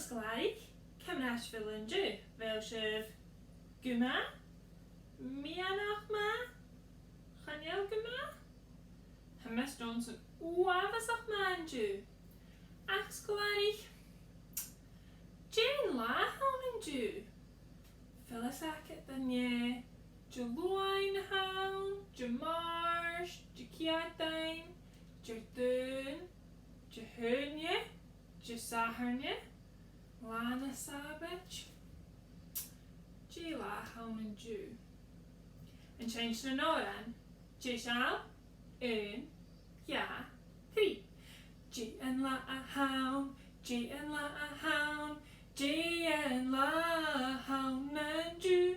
Sglaig, Cymraes fel yn dju, fel sef gyma, mianach ma, chanel gyma, Hymys Johnson, wafasach ma yn dju, ac sglaig, Jane la hawn yn dju, fel ysach et dynnu, Jylwain hawn, Jymars, Jyciadain, Jydyn, Jyhynye, Jysaharnye, Lana Savage, Jila hawn yn dju. Yn change yn oran, Jishal, ja, 3. G and la a hawn, G and la a hawn, G and la a hawn yn dju.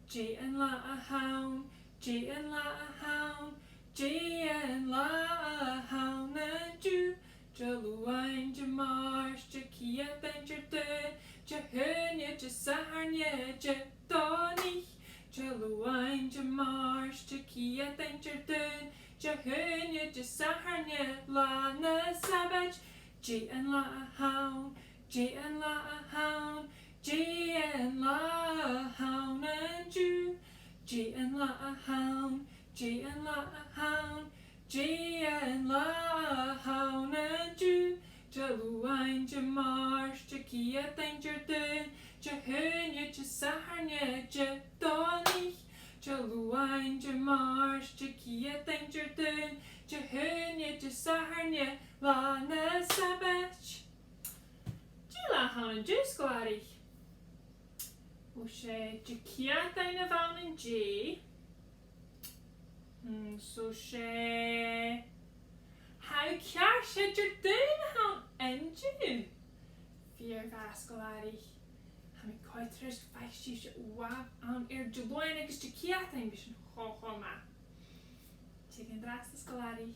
G and la a hawn, G and la a hawn, G and la a hawn yn dju. Jylwain, Jymars, Jyciadain, Jydyn, Jyhynye, Jysaharnye, Jydoni. Jylwain, Jymars, Jyciadain, Jydyn, Jyhynye, Jysaharnye, Lana Savage. G and la a hawn, G and la a hawn, G and la a hawn yn dju. G and la a hawn, G and la a hawn, G and la a hawn yn dju. Jylwain, Jymars, Jyciadain, Jydyn, Jyhynye, Jysaharnye, Jydoni. Jylwain, Jymars, Jyciadain, Jydyn, Jyhynye, Jysaharnye, Lana Savage. Jila hawn yn dju sglarig. Wse Jyciadain a fawn yn G. So se How cear sé Jydyn hawn yn dju. Fi'r fas sglarig. Ha mi coetres faisi se waf awn Jylwain agos Jyciadain bys yn ho ma. Ti'n dras y sglarig.